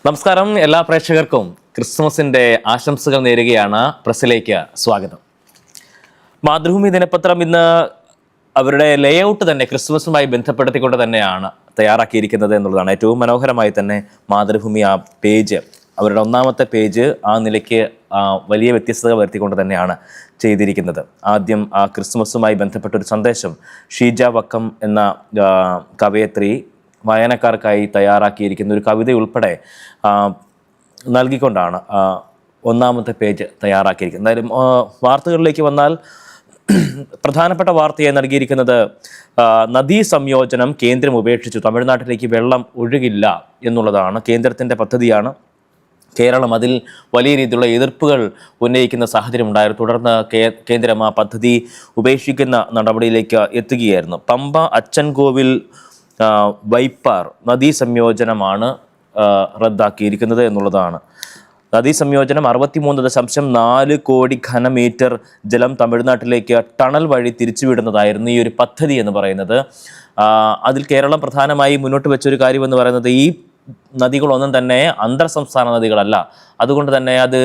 നമസ്കാരം. എല്ലാ പ്രേക്ഷകർക്കും ക്രിസ്മസിന്റെ ആശംസകൾ നേരുകയാണ്. പ്രസ്സിലേക്ക് സ്വാഗതം. മാതൃഭൂമി ദിനപത്രം ഇന്ന് അവരുടെ ലേഔട്ട് തന്നെ ക്രിസ്മസുമായി ബന്ധപ്പെടുത്തിക്കൊണ്ട് തന്നെയാണ് തയ്യാറാക്കിയിരിക്കുന്നത് എന്നുള്ളതാണ്. ഏറ്റവും മനോഹരമായി തന്നെ മാതൃഭൂമി ആ പേജ്, അവരുടെ ഒന്നാമത്തെ പേജ് ആ നിലയ്ക്ക് വലിയ വ്യത്യസ്തത വരുത്തിക്കൊണ്ട് തന്നെയാണ് ചെയ്തിരിക്കുന്നത്. ആദ്യം ആ ക്രിസ്മസുമായി ബന്ധപ്പെട്ടൊരു സന്ദേശം ഷീജ വക്കം എന്ന കവയത്രി വായനക്കാർക്കായി തയ്യാറാക്കിയിരിക്കുന്ന ഒരു കവിത ഉൾപ്പെടെ നൽകിക്കൊണ്ടാണ് ഒന്നാമത്തെ പേജ് തയ്യാറാക്കിയിരിക്കുന്നത്. എന്തായാലും വാർത്തകളിലേക്ക് വന്നാൽ പ്രധാനപ്പെട്ട വാർത്തയായി നൽകിയിരിക്കുന്നത് നദീ സംയോജനം കേന്ദ്രം ഉപേക്ഷിച്ചു, തമിഴ്നാട്ടിലേക്ക് വെള്ളം ഒഴുകില്ല എന്നുള്ളതാണ്. കേന്ദ്രത്തിൻ്റെ പദ്ധതിയാണ്. കേരളം അതിൽ വലിയ രീതിയിലുള്ള എതിർപ്പുകൾ ഉന്നയിക്കുന്ന സാഹചര്യം ഉണ്ടായിരുന്നു. തുടർന്ന് കേന്ദ്രം ആ പദ്ധതി ഉപേക്ഷിക്കുന്ന നടപടിയിലേക്ക് എത്തുകയായിരുന്നു. പമ്പ അച്ചൻകോവിൽ വൈപ്പാർ നദീ സംയോജനമാണ് റദ്ദാക്കിയിരിക്കുന്നത് എന്നുള്ളതാണ്. നദീ സംയോജനം 63.4 കോടി ഘനമീറ്റർ ജലം തമിഴ്നാട്ടിലേക്ക് ടണൽ വഴി തിരിച്ചുവിടുന്നതായിരുന്നു ഈ ഒരു പദ്ധതി എന്ന് പറയുന്നത്. അതിൽ കേരളം പ്രധാനമായി മുന്നോട്ട് വെച്ചൊരു കാര്യമെന്ന് പറയുന്നത് ഈ നദികളൊന്നും തന്നെ അന്തർ സംസ്ഥാന നദികളല്ല. അതുകൊണ്ട് തന്നെ അത്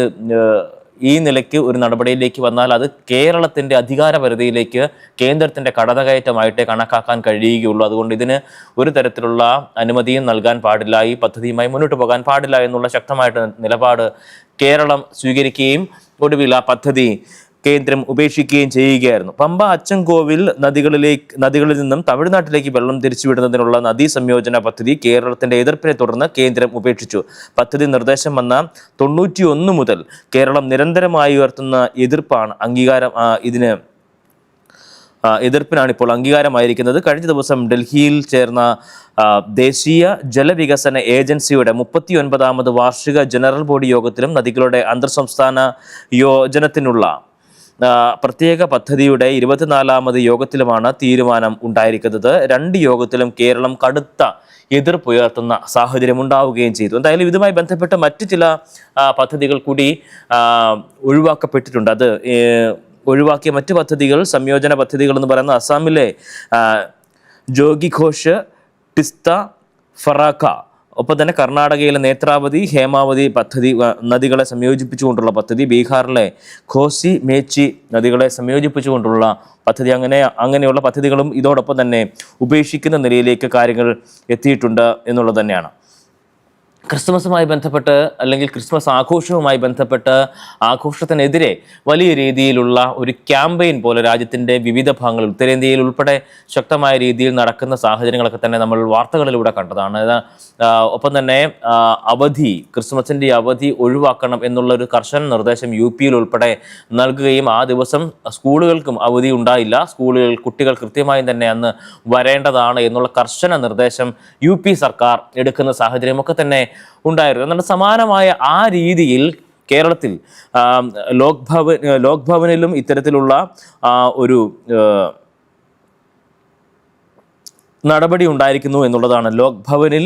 ഈ നിലയ്ക്ക് ഒരു നടപടിയിലേക്ക് വന്നാൽ അത് കേരളത്തിൻ്റെ അധികാരപരിധിയിലേക്ക് കേന്ദ്രത്തിൻ്റെ കടന്നുകയറ്റമായിട്ടേ കണക്കാക്കാൻ കഴിയുകയുള്ളൂ. അതുകൊണ്ട് ഇതിന് ഒരു തരത്തിലുള്ള അനുമതിയും നൽകാൻ പാടില്ല, ഈ പദ്ധതിയുമായി മുന്നോട്ട് പോകാൻ പാടില്ല എന്നുള്ള ശക്തമായിട്ട് നിലപാട് കേരളം സ്വീകരിക്കുകയും ഒടുവിൽ ആ പദ്ധതി കേന്ദ്രം ഉപേക്ഷിക്കുകയും ചെയ്യുകയായിരുന്നു. പമ്പ അച്ചൻകോവിൽ നദികളിൽ നിന്നും തമിഴ്നാട്ടിലേക്ക് വെള്ളം തിരിച്ചുവിടുന്നതിനുള്ള നദീ സംയോജന പദ്ധതി കേരളത്തിന്റെ എതിർപ്പിനെ തുടർന്ന് കേന്ദ്രം ഉപേക്ഷിച്ചു. പദ്ധതി നിർദ്ദേശം വന്ന 91 മുതൽ കേരളം നിരന്തരമായി ഉയർത്തുന്ന എതിർപ്പിനാണ് ഇപ്പോൾ അംഗീകാരമായിരിക്കുന്നത്. കഴിഞ്ഞ ദിവസം ഡൽഹിയിൽ ചേർന്ന ദേശീയ ജലവികസന ഏജൻസിയുടെ 39ാമത് വാർഷിക ജനറൽ ബോഡി യോഗത്തിലും നദികളുടെ അന്തർ സംസ്ഥാന യോജനത്തിനുള്ള പ്രത്യേക പദ്ധതിയുടെ 24ാമത് യോഗത്തിലുമാണ് തീരുമാനം ഉണ്ടായിരിക്കുന്നത്. 2 യോഗത്തിലും കേരളം കടുത്ത എതിർപ്പുയർത്തുന്ന സാഹചര്യം ഉണ്ടാവുകയും ചെയ്തു. എന്തായാലും ഇതുമായി ബന്ധപ്പെട്ട് മറ്റു ചില പദ്ധതികൾ കൂടി ഒഴിവാക്കപ്പെട്ടിട്ടുണ്ട്. അത് ഒഴിവാക്കിയ മറ്റു പദ്ധതികൾ, സംയോജന പദ്ധതികൾ എന്ന് പറയുന്ന അസാമിലെ ജോഗി ഘോഷ്, ടിസ്ത, ഫറാക്ക, ഒപ്പം തന്നെ കർണാടകയിലെ നേത്രാവതി, ഹേമാവതി പദ്ധതി നദികളെ സംയോജിപ്പിച്ചുകൊണ്ടുള്ള പദ്ധതി, ബീഹാറിലെ ഘോസി, മേച്ചി നദികളെ സംയോജിപ്പിച്ചുകൊണ്ടുള്ള പദ്ധതി, അങ്ങനെയുള്ള പദ്ധതികളും ഇതോടൊപ്പം തന്നെ ഉപേക്ഷിക്കുന്ന നിലയിലേക്ക് കാര്യങ്ങൾ എത്തിയിട്ടുണ്ട് എന്നുള്ളത് തന്നെയാണ്. ക്രിസ്മസുമായി ബന്ധപ്പെട്ട് അല്ലെങ്കിൽ ക്രിസ്മസ് ആഘോഷവുമായി ബന്ധപ്പെട്ട് ആഘോഷത്തിനെതിരെ വലിയ രീതിയിലുള്ള ഒരു ക്യാമ്പയിൻ പോലെ രാജ്യത്തിൻ്റെ വിവിധ ഭാഗങ്ങളിൽ, ഉത്തരേന്ത്യയിൽ ഉൾപ്പെടെ ശക്തമായ രീതിയിൽ നടക്കുന്ന സാഹചര്യങ്ങളൊക്കെ തന്നെ നമ്മൾ വാർത്തകളിലൂടെ കണ്ടതാണ്. ഒപ്പം തന്നെ ക്രിസ്മസിൻ്റെ അവധി ഒഴിവാക്കണം എന്നുള്ളൊരു കർശന നിർദ്ദേശം UP-യിൽ ഉൾപ്പെടെ നൽകുകയും ആ ദിവസം സ്കൂളുകൾക്കും അവധി ഉണ്ടായില്ല, കുട്ടികൾ കൃത്യമായും തന്നെ അന്ന് വരേണ്ടതാണ് എന്നുള്ള കർശന നിർദ്ദേശം UP സർക്കാർ എടുക്കുന്ന സാഹചര്യമൊക്കെ തന്നെ ഉണ്ടായിരുന്നു. എന്നാൽ സമാനമായ ആ രീതിയിൽ കേരളത്തിൽ ലോക് ഭവനിലും ഇത്തരത്തിലുള്ള ഒരു നടപടി ഉണ്ടായിരിക്കുന്നു എന്നുള്ളതാണ്. ലോക് ഭവനിൽ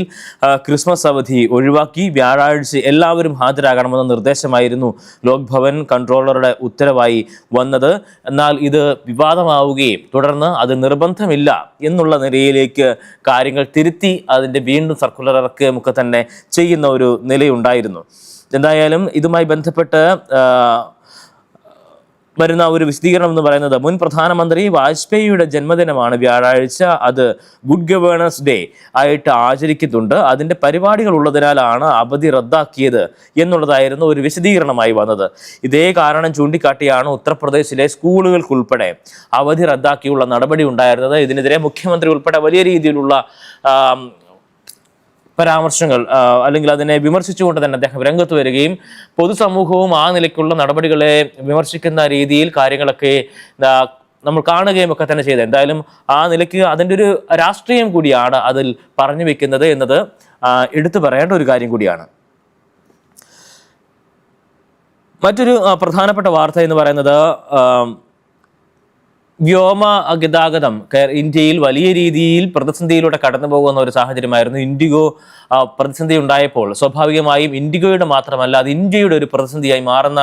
ക്രിസ്മസ് അവധി ഒഴിവാക്കി വ്യാഴാഴ്ച എല്ലാവരും ഹാജരാകണമെന്ന നിർദ്ദേശമായിരുന്നു ലോക് ഭവൻ കൺട്രോളറുടെ ഉത്തരവായി വന്നത്. എന്നാൽ ഇത് വിവാദമാവുകയും തുടർന്ന് അത് നിർബന്ധമില്ല എന്നുള്ള നിലയിലേക്ക് കാര്യങ്ങൾ തിരുത്തി അതിൻ്റെ വീണ്ടും സർക്കുലർ ഇറക്കുകയുമൊക്കെ തന്നെ ചെയ്യുന്ന ഒരു നിലയുണ്ടായിരുന്നു. എന്തായാലും ഇതുമായി ബന്ധപ്പെട്ട് വരുന്ന ഒരു വിശദീകരണം എന്ന് പറയുന്നത്, മുൻ പ്രധാനമന്ത്രി വാജ്പേയിയുടെ ജന്മദിനമാണ് വ്യാഴാഴ്ച, അത് ഗുഡ് ഗവേണൻസ് ഡേ ആയിട്ട് ആചരിക്കുന്നുണ്ട്, അതിൻ്റെ പരിപാടികൾ ഉള്ളതിനാലാണ് അവധി റദ്ദാക്കിയത് എന്നുള്ളതായിരുന്നു ഒരു വിശദീകരണമായി വന്നത്. ഇതേ കാരണം ചൂണ്ടിക്കാട്ടിയാണ് ഉത്തർപ്രദേശിലെ സ്കൂളുകൾക്കുൾപ്പെടെ അവധി റദ്ദാക്കിയുള്ള നടപടി ഉണ്ടായിരുന്നത്. ഇതിനെതിരെ മുഖ്യമന്ത്രി ഉൾപ്പെടെ വലിയ രീതിയിലുള്ള പരാമർശങ്ങൾ അല്ലെങ്കിൽ അതിനെ വിമർശിച്ചുകൊണ്ട് തന്നെ അദ്ദേഹം രംഗത്ത് വരികയും പൊതുസമൂഹവും ആ നിലയ്ക്കുള്ള നടപടികളെ വിമർശിക്കുന്ന രീതിയിൽ കാര്യങ്ങളൊക്കെ നമ്മൾ കാണുകയും ഒക്കെ തന്നെ ചെയ്തത്. എന്തായാലും ആ നിലയ്ക്ക് അതിൻ്റെ ഒരു രാഷ്ട്രീയം കൂടിയാണ് അതിൽ പറഞ്ഞു വെക്കുന്നത് എന്നത് എടുത്തു പറയേണ്ട ഒരു കാര്യം കൂടിയാണ്. മറ്റൊരു പ്രധാനപ്പെട്ട വാർത്ത എന്ന് പറയുന്നത് വ്യോമ ഗതാഗതം ഇന്ത്യയിൽ വലിയ രീതിയിൽ പ്രതിസന്ധിയിലൂടെ കടന്നു പോകുന്ന ഒരു സാഹചര്യമായിരുന്നു. ഇൻഡിഗോ പ്രതിസന്ധി ഉണ്ടായപ്പോൾ സ്വാഭാവികമായും ഇൻഡിഗോയുടെ മാത്രമല്ല അത് ഇന്ത്യയുടെ ഒരു പ്രതിസന്ധിയായി മാറുന്ന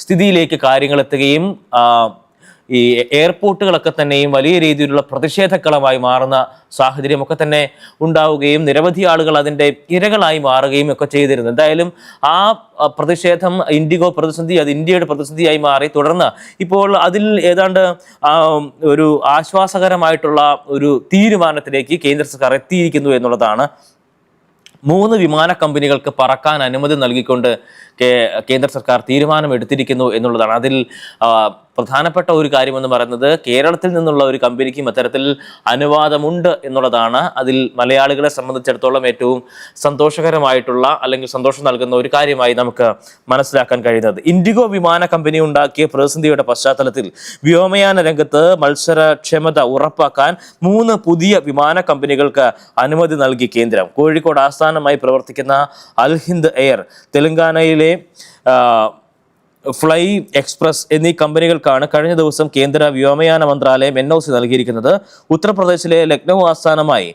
സ്ഥിതിയിലേക്ക് കാര്യങ്ങൾ എത്തുകയും ഈ എയർപോർട്ടുകളൊക്കെ തന്നെയും വലിയ രീതിയിലുള്ള പ്രതിഷേധക്കളമായി മാറുന്ന സാഹചര്യമൊക്കെ തന്നെ ഉണ്ടാവുകയും നിരവധി ആളുകൾ അതിൻ്റെ ഇരകളായി മാറുകയും ഒക്കെ ചെയ്തിരുന്നു. എന്തായാലും ആ പ്രതിഷേധം ഇൻഡിഗോ പ്രതിസന്ധി അത് ഇന്ത്യയുടെ പ്രതിസന്ധിയായി മാറി. തുടർന്ന് ഇപ്പോൾ അതിൽ ഏതാണ്ട് ഒരു ആശ്വാസകരമായിട്ടുള്ള ഒരു തീരുമാനത്തിലേക്ക് കേന്ദ്ര സർക്കാർ എത്തിയിരിക്കുന്നു എന്നുള്ളതാണ്. 3 വിമാന കമ്പനികൾക്ക് പറക്കാൻ അനുമതി നൽകിക്കൊണ്ട് കേന്ദ്ര സർക്കാർ തീരുമാനമെടുത്തിരിക്കുന്നു എന്നുള്ളതാണ്. അതിൽ പ്രധാനപ്പെട്ട ഒരു കാര്യമെന്ന് പറയുന്നത് കേരളത്തിൽ നിന്നുള്ള ഒരു കമ്പനിക്കും അത്തരത്തിൽ അനുവാദമുണ്ട് എന്നുള്ളതാണ്. അതിൽ മലയാളികളെ സംബന്ധിച്ചിടത്തോളം ഏറ്റവും സന്തോഷകരമായിട്ടുള്ള അല്ലെങ്കിൽ സന്തോഷം നൽകുന്ന ഒരു കാര്യമായി നമുക്ക് മനസ്സിലാക്കാൻ കഴിയുന്നത്. ഇൻഡിഗോ വിമാന കമ്പനി ഉണ്ടാക്കിയ പ്രതിസന്ധിയുടെ പശ്ചാത്തലത്തിൽ വ്യോമയാന രംഗത്ത് മത്സരക്ഷമത ഉറപ്പാക്കാൻ 3 പുതിയ വിമാന കമ്പനികൾക്ക് അനുമതി നൽകി കേന്ദ്രം. കോഴിക്കോട് ആസ്ഥാനമായി പ്രവർത്തിക്കുന്ന അൽ ഹിന്ദ് എയർ, തെലങ്കാനയിലെ ഫ്ലൈ എക്സ്പ്രസ് എന്നീ കമ്പനികൾക്കാണ് കഴിഞ്ഞ ദിവസം കേന്ദ്ര വ്യോമയാന മന്ത്രാലയം NOC നൽകിയിരിക്കുന്നത്. ഉത്തർപ്രദേശിലെ ലക്നൗ ആസ്ഥാനമായി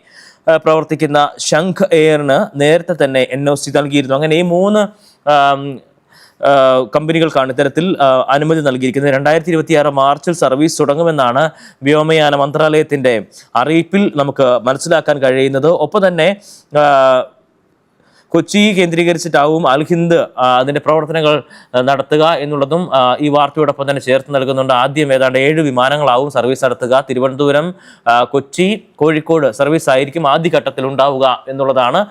പ്രവർത്തിക്കുന്ന ശംഖ് എയറിന് നേരത്തെ തന്നെ NOC നൽകിയിരുന്നു. അങ്ങനെ ഈ 3 കമ്പനികൾക്കാണ് ഇത്തരത്തിൽ അനുമതി നൽകിയിരിക്കുന്നത്. 2026 മാർച്ചിൽ സർവീസ് തുടങ്ങുമെന്നാണ് വ്യോമയാന മന്ത്രാലയത്തിൻ്റെ അറിയിപ്പിൽ നമുക്ക് മനസ്സിലാക്കാൻ കഴിയുന്നത്. ഒപ്പം തന്നെ കൊച്ചി കേന്ദ്രീകരിച്ചിട്ടാവും അൽ ഹിന്ദ് അതിൻ്റെ പ്രവർത്തനങ്ങൾ നടത്തുക എന്നുള്ളതും ഈ വാർത്തയോടൊപ്പം തന്നെ ചേർത്ത് നൽകുന്നുണ്ട്. ആദ്യം ഏതാണ്ട് 7 വിമാനങ്ങളാവും സർവീസ് നടത്തുക. തിരുവനന്തപുരം, കൊച്ചി, കോഴിക്കോട് സർവീസ് ആയിരിക്കും ആദ്യഘട്ടത്തിൽ ഉണ്ടാവുക എന്നുള്ളതാണ്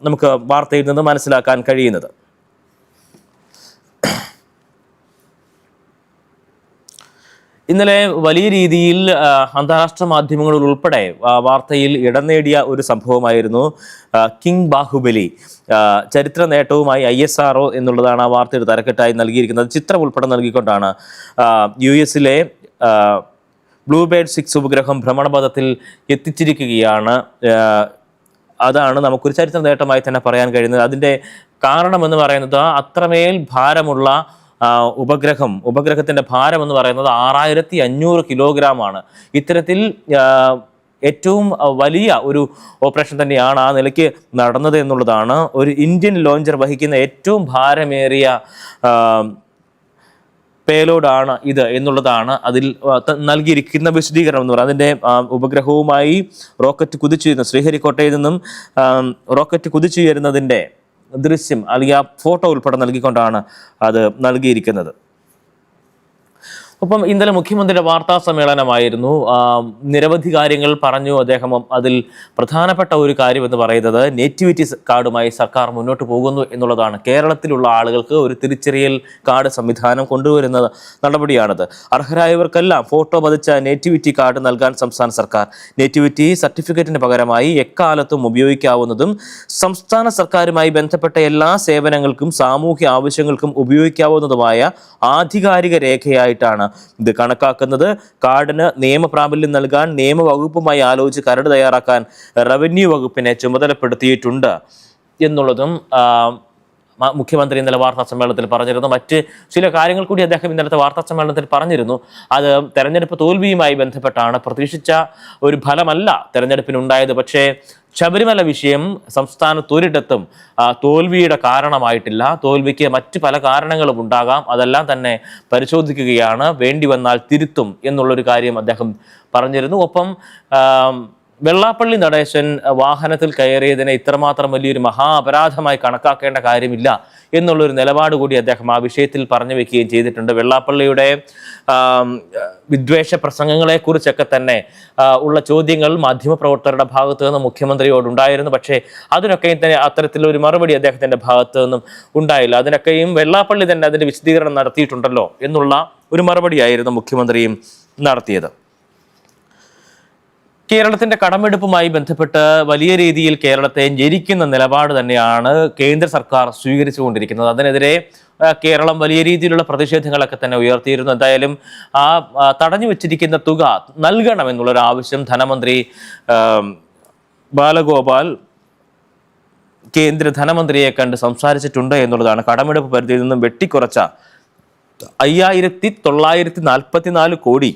നമുക്ക് വാർത്തയിൽ നിന്ന് മനസ്സിലാക്കാൻ കഴിയുന്നത്. ഇന്നലെ വലിയ രീതിയിൽ അന്താരാഷ്ട്ര മാധ്യമങ്ങളിൽ ഉൾപ്പെടെ വാർത്തയിൽ ഇടം നേടിയ ഒരു സംഭവമായിരുന്നു കിങ് ബാഹുബലി. ചരിത്ര നേട്ടവുമായി ISRO എന്നുള്ളതാണ് ആ വാർത്തയുടെ തലക്കെട്ടായി നൽകിയിരിക്കുന്നത്. ചിത്രം ഉൾപ്പെടെ നൽകിക്കൊണ്ടാണ് US-ലെ ബ്ലൂബേർഡ് 6 ഉപഗ്രഹം ഭ്രമണപഥത്തിൽ എത്തിച്ചിരിക്കുകയാണ്. അതാണ് നമുക്കൊരു ചരിത്ര നേട്ടമായി തന്നെ പറയാൻ കഴിയുന്നത്. അതിൻ്റെ കാരണമെന്ന് പറയുന്നത് അത്രമേൽ ഭാരമുള്ള ഉപഗ്രഹത്തിൻ്റെ ഭാരം എന്ന് പറയുന്നത് 6500 കിലോഗ്രാമാണ്. ഇത്തരത്തിൽ ഏറ്റവും വലിയ ഒരു ഓപ്പറേഷൻ തന്നെയാണ് ആ നിലയ്ക്ക് നടന്നത് എന്നുള്ളതാണ്. ഒരു ഇന്ത്യൻ ലോഞ്ചർ വഹിക്കുന്ന ഏറ്റവും ഭാരമേറിയ പേലോഡാണ് ഇത് എന്നുള്ളതാണ് അതിൽ നൽകിയിരിക്കുന്ന വിശദീകരണം എന്ന് പറയുന്നത്. അതിൻ്റെ ഉപഗ്രഹവുമായി റോക്കറ്റ് കുതിച്ചുയരുന്ന ശ്രീഹരിക്കോട്ടയിൽ നിന്നും റോക്കറ്റ് കുതിച്ചുയരുന്നതിൻ്റെ ദൃശ്യം അല്ലെങ്കിൽ ആ ഫോട്ടോ ഉൾപ്പെടെ നൽകിക്കൊണ്ടാണ് അത് നൽകിയിരിക്കുന്നത്. ഒപ്പം ഇന്നലെ മുഖ്യമന്ത്രിയുടെ വാർത്താ സമ്മേളനമായിരുന്നു. നിരവധി കാര്യങ്ങൾ പറഞ്ഞു അദ്ദേഹം. അതിൽ പ്രധാനപ്പെട്ട ഒരു കാര്യം എന്ന് പറയുന്നത് നേറ്റിവിറ്റി കാർഡുമായി സർക്കാർ മുന്നോട്ട് പോകുന്നു എന്നുള്ളതാണ്. കേരളത്തിലുള്ള ആളുകൾക്ക് ഒരു തിരിച്ചറിയൽ കാർഡ് സംവിധാനം കൊണ്ടുവരുന്ന നടപടിയാണത്. അർഹരായവർക്കെല്ലാം ഫോട്ടോ പതിച്ച നേറ്റിവിറ്റി കാർഡ് നൽകാൻ സംസ്ഥാന സർക്കാർ. നേറ്റിവിറ്റി സർട്ടിഫിക്കറ്റിന് പകരമായി എക്കാലത്തും ഉപയോഗിക്കാവുന്നതും സംസ്ഥാന സർക്കാരുമായി ബന്ധപ്പെട്ട എല്ലാ സേവനങ്ങൾക്കും സാമൂഹ്യ ആവശ്യങ്ങൾക്കും ഉപയോഗിക്കാവുന്നതുമായ ആധികാരിക രേഖയായിട്ടാണ് ഇത് കണക്കാക്കുന്നത്. കാർഡിന് നിയമപ്രാബല്യം നൽകാൻ നിയമവകുപ്പുമായി ആലോചിച്ച് കരട് തയ്യാറാക്കാൻ റവന്യൂ വകുപ്പിനെ ചുമതലപ്പെടുത്തിയിട്ടുണ്ട് എന്നുള്ളതും മുഖ്യമന്ത്രി ഇന്നലെ വാർത്താ സമ്മേളനത്തിൽ പറഞ്ഞിരുന്നു. മറ്റ് ചില കാര്യങ്ങൾ കൂടി അദ്ദേഹം ഇന്നലത്തെ വാർത്താ സമ്മേളനത്തിൽ പറഞ്ഞിരുന്നു. അത് തെരഞ്ഞെടുപ്പ് തോൽവിയുമായി ബന്ധപ്പെട്ടാണ്. പ്രതീക്ഷിച്ച ഒരു ഫലമല്ല തെരഞ്ഞെടുപ്പിനുണ്ടായത്. പക്ഷേ ശബരിമല വിഷയം സംസ്ഥാനത്തൊരിടത്തും തോൽവിയുടെ കാരണമായിട്ടില്ല. തോൽവിക്ക് മറ്റ് പല കാരണങ്ങളും ഉണ്ടാകാം. അതെല്ലാം തന്നെ പരിശോധിക്കുകയാണ്, വേണ്ടി വന്നാൽ തിരുത്തും എന്നുള്ളൊരു കാര്യം അദ്ദേഹം പറഞ്ഞിരുന്നു. ഒപ്പം വെള്ളാപ്പള്ളി നടേശൻ വാഹനത്തിൽ കയറിയതിനെ ഇത്രമാത്രം വലിയൊരു മഹാ അപരാധമായി കണക്കാക്കേണ്ട കാര്യമില്ല എന്നുള്ളൊരു നിലപാട് കൂടി അദ്ദേഹം ആ വിഷയത്തിൽ പറഞ്ഞു വെക്കുകയും ചെയ്തിട്ടുണ്ട്. വെള്ളാപ്പള്ളിയുടെ വിദ്വേഷ പ്രസംഗങ്ങളെക്കുറിച്ചൊക്കെ തന്നെ ഉള്ള ചോദ്യങ്ങൾ മാധ്യമപ്രവർത്തകരുടെ ഭാഗത്ത് നിന്ന് മുഖ്യമന്ത്രിയോടുണ്ടായിരുന്നു. പക്ഷേ അതിനൊക്കെയും തന്നെ അത്തരത്തിലൊരു മറുപടി അദ്ദേഹത്തിൻ്റെ ഭാഗത്തു നിന്നും ഉണ്ടായില്ല. അതിനൊക്കെയും വെള്ളാപ്പള്ളി തന്നെ അതിൻ്റെ വിശദീകരണം നടത്തിയിട്ടുണ്ടല്ലോ എന്നുള്ള ഒരു മറുപടിയായിരുന്നു മുഖ്യമന്ത്രിയും നടത്തിയത്. കേരളത്തിന്റെ കടമെടുപ്പുമായി ബന്ധപ്പെട്ട് വലിയ രീതിയിൽ കേരളത്തെ ഞെരിക്കുന്ന നിലപാട് തന്നെയാണ് കേന്ദ്ര സർക്കാർ സ്വീകരിച്ചുകൊണ്ടിരിക്കുന്നത്. അതിനെതിരെ കേരളം വലിയ രീതിയിലുള്ള പ്രതിഷേധങ്ങളൊക്കെ തന്നെ ഉയർത്തിയിരുന്നു. എന്തായാലും ആ തടഞ്ഞു വെച്ചിരിക്കുന്ന തുക നൽകണമെന്നുള്ളൊരു ആവശ്യം ധനമന്ത്രി ബാലഗോപാൽ കേന്ദ്ര ധനമന്ത്രിയെ കണ്ട് സംസാരിച്ചിട്ടുണ്ട് എന്നുള്ളതാണ്. കടമെടുപ്പ് പരിധിയിൽ നിന്നും വെട്ടിക്കുറച്ച 5944 കോടി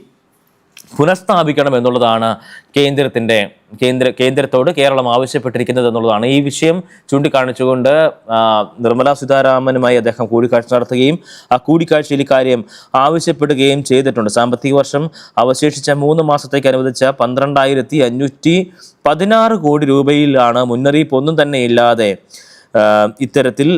പുനഃസ്ഥാപിക്കണം എന്നുള്ളതാണ് കേന്ദ്രത്തോട് കേരളം ആവശ്യപ്പെട്ടിരിക്കുന്നത് എന്നുള്ളതാണ്. ഈ വിഷയം ചൂണ്ടിക്കാണിച്ചുകൊണ്ട് നിർമ്മലാ സീതാരാമനുമായി അദ്ദേഹം കൂടിക്കാഴ്ച നടത്തുകയും ആ കൂടിക്കാഴ്ചയിൽ ഇക്കാര്യം ആവശ്യപ്പെടുകയും ചെയ്തിട്ടുണ്ട്. സാമ്പത്തിക വർഷം അവശേഷിച്ച 3 മാസത്തേക്ക് അനുവദിച്ച 12,516 കോടി രൂപയിലാണ് മുന്നറിയിപ്പ് ഒന്നും തന്നെ ഇല്ലാതെ ഇത്തരത്തിൽ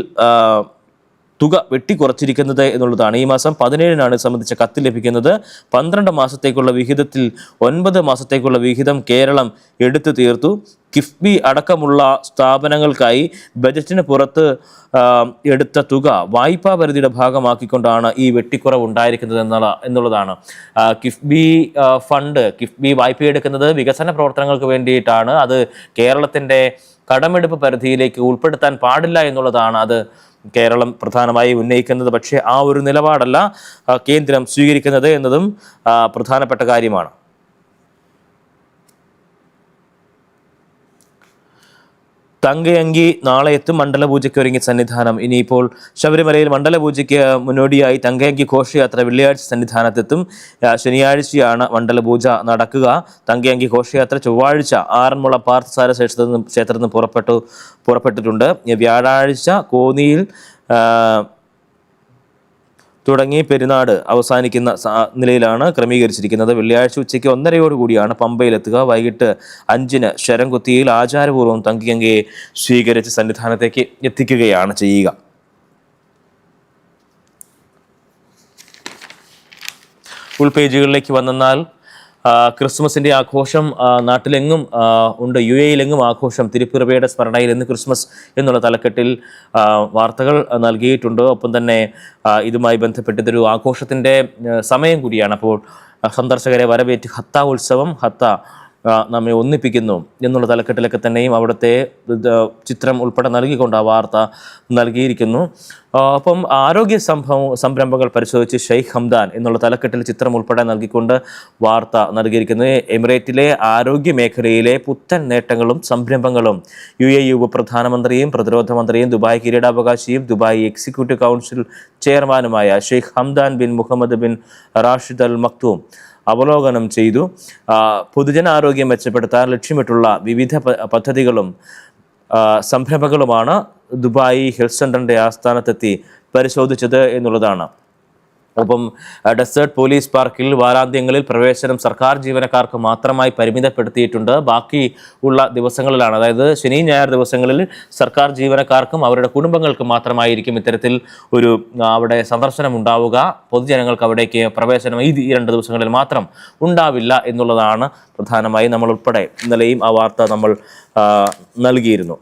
തുക വെട്ടിക്കുറച്ചിരിക്കുന്നത് എന്നുള്ളതാണ്. ഈ മാസം 17-നാണ് സംബന്ധിച്ച കത്ത് ലഭിക്കുന്നത്. 12 മാസത്തേക്കുള്ള വിഹിതത്തിൽ 9 മാസത്തേക്കുള്ള വിഹിതം കേരളം എടുത്തു തീർത്തു. കിഫ്ബി അടക്കമുള്ള സ്ഥാപനങ്ങൾക്കായി ബജറ്റിന് പുറത്ത് എടുത്ത തുക വായ്പാ പരിധിയുടെ ഭാഗമാക്കിക്കൊണ്ടാണ് ഈ വെട്ടിക്കുറവ് ഉണ്ടായിരിക്കുന്നത് എന്നുള്ളതാണ്. കിഫ്ബി കിഫ്ബി വായ്പയെടുക്കുന്നത് വികസന പ്രവർത്തനങ്ങൾക്ക് വേണ്ടിയിട്ടാണ്. അത് കേരളത്തിൻ്റെ കടമെടുപ്പ് പരിധിയിലേക്ക് ഉൾപ്പെടുത്താൻ പാടില്ല എന്നുള്ളതാണ് അത് കേരളം പ്രധാനമായി ഉന്നയിക്കുന്നത്. പക്ഷേ ആ ഒരു നിലപാടല്ല കേന്ദ്രം സ്വീകരിക്കുന്നത് എന്നതും പ്രധാനപ്പെട്ട കാര്യമാണ്. തങ്കയങ്കി നാളെ എത്തും. മണ്ഡലപൂജയ്ക്ക് ഒരുങ്ങി സന്നിധാനം. ഇനിയിപ്പോൾ ശബരിമലയിൽ മണ്ഡലപൂജയ്ക്ക് മുന്നോടിയായി തങ്കയങ്കി ഘോഷയാത്ര വെള്ളിയാഴ്ച സന്നിധാനത്തെത്തും. ശനിയാഴ്ചയാണ് മണ്ഡലപൂജ നടക്കുക. തങ്കയങ്കി ഘോഷയാത്ര ചൊവ്വാഴ്ച ആറന്മുള പാർത്ഥസാര ക്ഷേത്രത്തിൽ നിന്ന് പുറപ്പെട്ടിട്ടുണ്ട്. വ്യാഴാഴ്ച കോന്നിയിൽ തുടങ്ങി പെരുന്നാട് അവസാനിക്കുന്ന നിലയിലാണ് ക്രമീകരിച്ചിരിക്കുന്നത്. വെള്ളിയാഴ്ച ഉച്ചയ്ക്ക് 1:30 പമ്പയിലെത്തുക. വൈകിട്ട് 5-ന് ശരംകുത്തിയിൽ ആചാരപൂർവ്വം തങ്കയങ്കിയെ സ്വീകരിച്ച് സന്നിധാനത്തേക്ക് എത്തിക്കുകയാണ് ചെയ്യുക. ഉൾപേജുകളിലേക്ക് വന്നാൽ ക്രിസ്മസിൻ്റെ ആഘോഷം നാട്ടിലെങ്ങും ഉണ്ട്. UAE-യിലെങ്ങും ആഘോഷം. തിരുപ്പിറവിയുടെ സ്മരണയിൽ ഇന്ന് ക്രിസ്മസ് എന്നുള്ള തലക്കെട്ടിൽ വാർത്തകൾ നൽകിയിട്ടുണ്ട്. ഒപ്പം തന്നെ ഇതുമായി ബന്ധപ്പെട്ട് ഇതൊരു ആഘോഷത്തിൻ്റെ സമയം കൂടിയാണ്. അപ്പോൾ സന്ദർശകരെ വരവേറ്റ് ഹത്ത ഉത്സവം, ഹത്ത നമ്മെ ഒന്നിപ്പിക്കുന്നു എന്നുള്ള തലക്കെട്ടിലൊക്കെ തന്നെയും അവിടുത്തെ ചിത്രം ഉൾപ്പെടെ നൽകിക്കൊണ്ട് ആ വാർത്ത നൽകിയിരിക്കുന്നു. അപ്പം ആരോഗ്യ സംരംഭങ്ങൾ പരിശോധിച്ച് ഷെയ്ഖ് ഹംദാൻ എന്നുള്ള തലക്കെട്ടിൽ ചിത്രം ഉൾപ്പെടെ നൽകിക്കൊണ്ട് വാർത്ത നൽകിയിരിക്കുന്നത്. എമിറേറ്റിലെ ആരോഗ്യ മേഖലയിലെ പുത്തൻ നേട്ടങ്ങളും സംരംഭങ്ങളും UAE ഉപപ്രധാനമന്ത്രിയും പ്രതിരോധ മന്ത്രിയും ദുബായ് കിരീടാവകാശിയും ദുബായ് എക്സിക്യൂട്ടീവ് കൗൺസിൽ ചെയർമാനുമായ Sheikh Hamdan bin Mohammed bin Rashid Al Maktoum അവലോകനം ചെയ്തു. പൊതുജനാരോഗ്യം മെച്ചപ്പെടുത്താൻ ലക്ഷ്യമിട്ടുള്ള വിവിധ പദ്ധതികളും സംരംഭങ്ങളുമാണ് ദുബായ് ഹെൽത്ത് സെൻ്ററിൻ്റെ ആസ്ഥാനത്തെത്തി പരിശോധിച്ചത് എന്നുള്ളതാണ്. ഒപ്പം ഡെസേർട്ട് പോലീസ് പാർക്കിൽ വാരാന്ത്യങ്ങളിൽ പ്രവേശനം സർക്കാർ ജീവനക്കാർക്ക് മാത്രമായി പരിമിതപ്പെടുത്തിയിട്ടുണ്ട്. ബാക്കി ഉള്ള ദിവസങ്ങളിലാണ്, അതായത് ശനി ഞായർ ദിവസങ്ങളിൽ സർക്കാർ ജീവനക്കാർക്കും അവരുടെ കുടുംബങ്ങൾക്കും മാത്രമായിരിക്കും ഇത്തരത്തിൽ ഒരു അവിടെ സന്ദർശനം ഉണ്ടാവുക. പൊതുജനങ്ങൾക്ക് അവിടേക്ക് പ്രവേശനം ഈ 2 ദിവസങ്ങളിൽ മാത്രം ഉണ്ടാവില്ല എന്നുള്ളതാണ് പ്രധാനമായി. നമ്മൾ ഉൾപ്പെടെ ഇന്നലെയും ആ വാർത്ത നമ്മൾ നൽകിയിരുന്നു.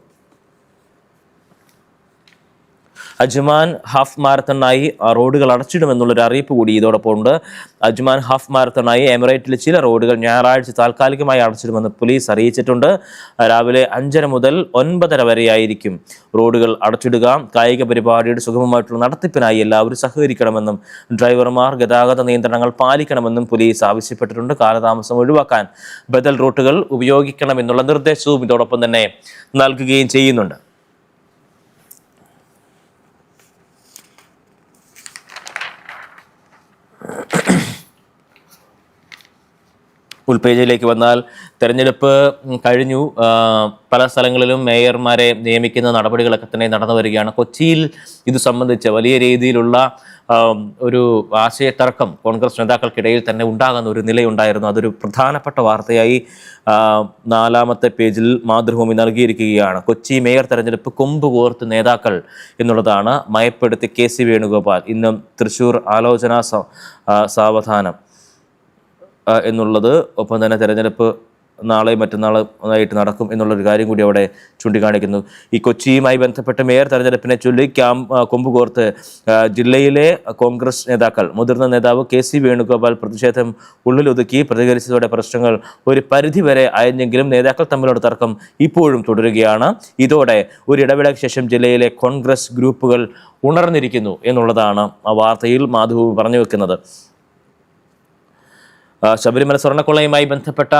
അജ്മാൻ ഹാഫ് മാരത്തണായി റോഡുകൾ അടച്ചിടുമെന്നുള്ളൊരു അറിയിപ്പ് കൂടി ഇതോടൊപ്പം ഉണ്ട്. അജ്മാൻ ഹാഫ് മാരത്തണായി എമിറേറ്റിലെ ചില റോഡുകൾ ഞായറാഴ്ച താൽക്കാലികമായി അടച്ചിടുമെന്ന് പോലീസ് അറിയിച്ചിട്ടുണ്ട്. രാവിലെ 5:30 മുതൽ 9:30 വരെയായിരിക്കും റോഡുകൾ അടച്ചിടുക. കായിക പരിപാടിയുടെ സുഗമമായിട്ടുള്ള നടത്തിപ്പിനായി എല്ലാവരും സഹകരിക്കണമെന്നും ഡ്രൈവർമാർ ഗതാഗത നിയന്ത്രണങ്ങൾ പാലിക്കണമെന്നും പോലീസ് ആവശ്യപ്പെട്ടിട്ടുണ്ട്. കാലതാമസം ഒഴിവാക്കാൻ ബദൽ റൂട്ടുകൾ ഉപയോഗിക്കണമെന്നുള്ള നിർദ്ദേശവും ഇതോടൊപ്പം തന്നെ നൽകുകയും ചെയ്യുന്നുണ്ട്. ഉൾപേജിലേക്ക് വന്നാൽ തെരഞ്ഞെടുപ്പ് കഴിഞ്ഞു. പല സ്ഥലങ്ങളിലും മേയർമാരെ നിയമിക്കുന്ന നടപടികളൊക്കെ തന്നെ നടന്നു വരികയാണ്. കൊച്ചിയിൽ ഇത് സംബന്ധിച്ച് വലിയ രീതിയിലുള്ള ഒരു ആശയത്തർക്കം കോൺഗ്രസ് നേതാക്കൾക്കിടയിൽ തന്നെ ഉണ്ടാകുന്ന ഒരു നിലയുണ്ടായിരുന്നു. അതൊരു പ്രധാനപ്പെട്ട വാർത്തയായി 4-ാമത്തെ പേജിൽ മാതൃഭൂമി നൽകിയിരിക്കുകയാണ്. കൊച്ചി മേയർ തെരഞ്ഞെടുപ്പ് കൊമ്പ് കോർത്ത് നേതാക്കൾ എന്നുള്ളതാണ്. മയപ്പെടുത്തി KC വേണുഗോപാൽ. ഇന്നും തൃശ്ശൂർ ആലോചനാ സാവധാനം എന്നുള്ളത്. ഒപ്പം തന്നെ തെരഞ്ഞെടുപ്പ് നാളെയും മറ്റന്നാളായിട്ട് നടക്കും എന്നുള്ളൊരു കാര്യം കൂടി അവിടെ ചൂണ്ടിക്കാണിക്കുന്നു. ഈ കൊച്ചിയുമായി ബന്ധപ്പെട്ട് മേയർ തെരഞ്ഞെടുപ്പിനെ ചൊല്ലി കൊമ്പുകോർത്ത് ജില്ലയിലെ കോൺഗ്രസ് നേതാക്കൾ, മുതിർന്ന നേതാവ് KC വേണുഗോപാൽ പ്രതിഷേധം ഉള്ളിലൊതുക്കി പ്രതികരിച്ചതോടെ പ്രശ്നങ്ങൾ ഒരു പരിധിവരെ അയഞ്ഞെങ്കിലും നേതാക്കൾ തമ്മിലുള്ള തർക്കം ഇപ്പോഴും തുടരുകയാണ്. ഇതോടെ ഒരു ഇടവേളയ്ക്ക് ശേഷം ജില്ലയിലെ കോൺഗ്രസ് ഗ്രൂപ്പുകൾ ഉണർന്നിരിക്കുന്നു എന്നുള്ളതാണ് ആ വാർത്തയിൽ മാധവ് പറഞ്ഞു വെക്കുന്നത്. ശബരിമല സ്വർണ്ണക്കൊള്ളയുമായി ബന്ധപ്പെട്ട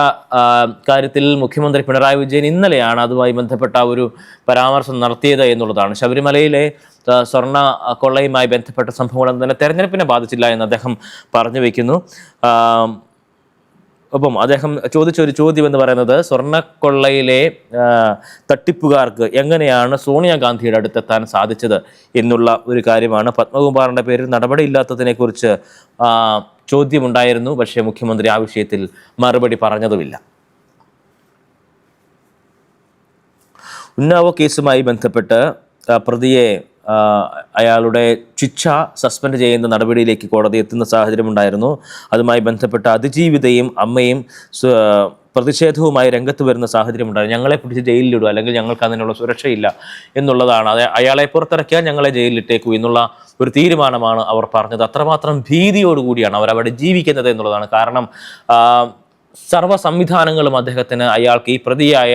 കാര്യത്തിൽ മുഖ്യമന്ത്രി പിണറായി വിജയൻ ഇന്നലെയാണ് അതുമായി ബന്ധപ്പെട്ട ഒരു പരാമർശം നടത്തിയത് എന്നുള്ളതാണ്. ശബരിമലയിലെ സ്വർണ്ണ കൊള്ളയുമായി ബന്ധപ്പെട്ട സംഭവങ്ങളൊന്നും തന്നെ തെരഞ്ഞെടുപ്പിനെ ബാധിച്ചില്ല എന്ന് അദ്ദേഹം പറഞ്ഞു വയ്ക്കുന്നു. ഒപ്പം അദ്ദേഹം ചോദിച്ച ഒരു ചോദ്യം എന്ന് പറയുന്നത് സ്വർണ്ണക്കൊള്ളയിലെ തട്ടിപ്പുകാർക്ക് എങ്ങനെയാണ് സോണിയാഗാന്ധിയുടെ അടുത്തെത്താൻ സാധിച്ചത് എന്നുള്ള ഒരു കാര്യമാണ്. പത്മകുമാറിൻ്റെ പേരിൽ നടപടിയില്ലാത്തതിനെക്കുറിച്ച് ചോദ്യമുണ്ടായിരുന്നു. പക്ഷേ മുഖ്യമന്ത്രി ആ വിഷയത്തിൽ മറുപടി പറഞ്ഞതുമില്ല. ഉന്നാവോ കേസുമായി ബന്ധപ്പെട്ട് പ്രതിയെ അയാളുടെ ശിക്ഷ സസ്പെൻഡ് ചെയ്യുന്ന നടപടിയിലേക്ക് കോടതി എത്തുന്ന സാഹചര്യമുണ്ടായിരുന്നു. അതുമായി ബന്ധപ്പെട്ട അതിജീവിതയും അമ്മയും പ്രതിഷേധവുമായി രംഗത്ത് വരുന്ന സാഹചര്യമുണ്ടായിരുന്നു. ഞങ്ങളെ പിടിച്ച് ജയിലിലിടുക, അല്ലെങ്കിൽ ഞങ്ങൾക്ക് അതിനുള്ള സുരക്ഷയില്ല എന്നുള്ളതാണ്. അയാളെ പുറത്തിറക്കിയാൽ ഞങ്ങളെ ജയിലിലിട്ടേക്കൂ എന്നുള്ള ഒരു തീരുമാനമാണ് അവർ പറഞ്ഞത്. അത്രമാത്രം ഭീതിയോടുകൂടിയാണ് അവരവിടെ ജീവിക്കുന്നത് എന്നുള്ളതാണ്. കാരണം സർവ്വ സംവിധാനങ്ങളും അദ്ദേഹത്തിന്, അയാൾക്ക്, ഈ പ്രതിയായ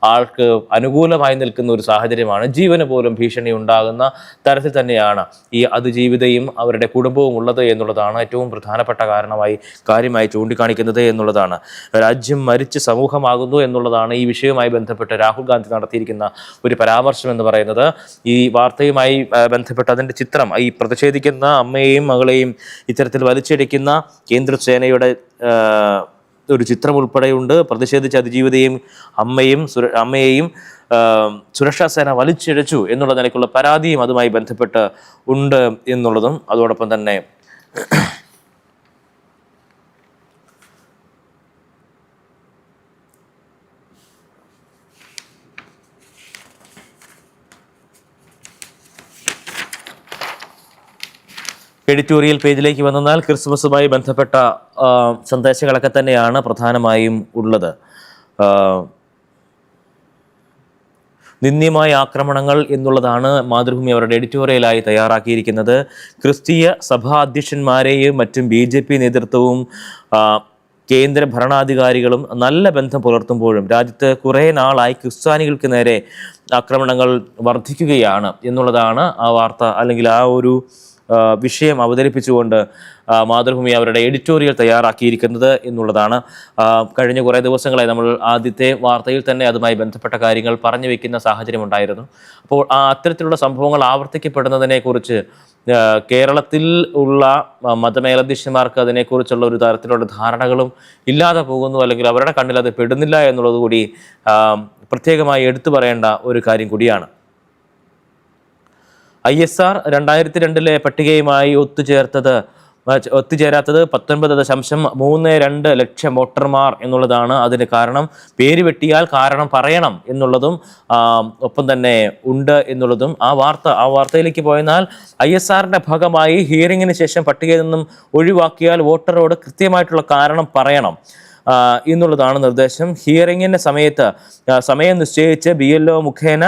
ആൾക്ക് അനുകൂലമായി നിൽക്കുന്ന ഒരു സാഹചര്യമാണ്. ജീവന് പോലും ഭീഷണി ഉണ്ടാകുന്ന തരത്തിൽ തന്നെയാണ് ഈ അതിജീവിതയും അവരുടെ കുടുംബവും ഉള്ളത് എന്നുള്ളതാണ് ഏറ്റവും പ്രധാനപ്പെട്ട കാര്യമായി ചൂണ്ടിക്കാണിക്കുന്നത് എന്നുള്ളതാണ്. രാജ്യം മരിച്ച് സമൂഹമാകുന്നു എന്നുള്ളതാണ് ഈ വിഷയവുമായി ബന്ധപ്പെട്ട് രാഹുൽ ഗാന്ധി നടത്തിയിരിക്കുന്ന ഒരു പരാമർശം എന്ന് പറയുന്നത്. ഈ വാർത്തയുമായി ബന്ധപ്പെട്ട് അതിൻ്റെ ചിത്രം, ഈ പ്രതിഷേധിക്കുന്ന അമ്മയെയും മകളെയും ഇത്തരത്തിൽ വലിച്ചിടിക്കുന്ന കേന്ദ്രസേനയുടെ ഒരു ചിത്രം ഉൾപ്പെടെയുണ്ട്. പ്രതിഷേധിച്ച അതിജീവിതയും അമ്മയെയും സുരക്ഷാ സേന വലിച്ചിഴച്ചു എന്നുള്ള നിലയ്ക്കുള്ള പരാതിയും അതുമായി ബന്ധപ്പെട്ട് ഉണ്ട് എന്നുള്ളതും അതോടൊപ്പം തന്നെ എഡിറ്റോറിയൽ പേജിലേക്ക് വന്നാൽ ക്രിസ്മസുമായി ബന്ധപ്പെട്ട സന്ദേശങ്ങളൊക്കെ തന്നെയാണ് പ്രധാനമായും ഉള്ളത്. നിന്ദ്യമായ ആക്രമണങ്ങൾ എന്നുള്ളതാണ് മാതൃഭൂമി അവരുടെ എഡിറ്റോറിയലായി തയ്യാറാക്കിയിരിക്കുന്നത്. ക്രിസ്തീയ സഭാ അധ്യക്ഷന്മാരെയും മറ്റും BJP നേതൃത്വവും കേന്ദ്ര ഭരണാധികാരികളും നല്ല ബന്ധം പുലർത്തുമ്പോഴും രാജ്യത്ത് കുറേ നാളായി ക്രിസ്ത്യാനികൾക്ക് നേരെ ആക്രമണങ്ങൾ വർദ്ധിക്കുകയാണ് എന്നുള്ളതാണ് ആ വാർത്ത, അല്ലെങ്കിൽ ആ ഒരു വിഷയം അവതരിപ്പിച്ചുകൊണ്ട് മാതൃഭൂമി അവരുടെ എഡിറ്റോറിയൽ തയ്യാറാക്കിയിരിക്കുന്നത് എന്നുള്ളതാണ്. കഴിഞ്ഞ കുറേ ദിവസങ്ങളായി നമ്മൾ ആദ്യത്തെ വാർത്തയിൽ തന്നെ അതുമായി ബന്ധപ്പെട്ട കാര്യങ്ങൾ പറഞ്ഞു വയ്ക്കുന്ന സാഹചര്യമുണ്ടായിരുന്നു. അപ്പോൾ അത്തരത്തിലുള്ള സംഭവങ്ങൾ ആവർത്തിക്കപ്പെടുന്നതിനെക്കുറിച്ച് കേരളത്തിൽ ഉള്ള മതമേലധ്യക്ഷന്മാർക്ക് അതിനെക്കുറിച്ചുള്ള ഒരു തരത്തിലുള്ള ധാരണകളും ഇല്ലാതെ പോകുന്നു, അല്ലെങ്കിൽ അവരുടെ കണ്ണിൽ അത് പെടുന്നില്ല എന്നുള്ളത് കൂടി പ്രത്യേകമായി എടുത്തു പറയേണ്ട ഒരു കാര്യം കൂടിയാണ്. ISR 2002 പട്ടികയുമായി ഒത്തുചേരാത്തത് 19.32 ലക്ഷം വോട്ടർമാർ എന്നുള്ളതാണ് അതിന് കാരണം. പേര് വെട്ടിയാൽ കാരണം പറയണം എന്നുള്ളതും ഒപ്പം തന്നെ ഉണ്ട് എന്നുള്ളതും ആ വാർത്തയിലേക്ക് പോയെന്നാൽ ISRന്റെ ഭാഗമായി ഹിയറിങ്ങിന് ശേഷം പട്ടികയിൽ നിന്നും ഒഴിവാക്കിയാൽ വോട്ടറോട് കൃത്യമായിട്ടുള്ള കാരണം പറയണം എന്നുള്ളതാണ് നിർദ്ദേശം. ഹിയറിങ്ങിൻ്റെ സമയം നിശ്ചയിച്ച് BLO മുഖേന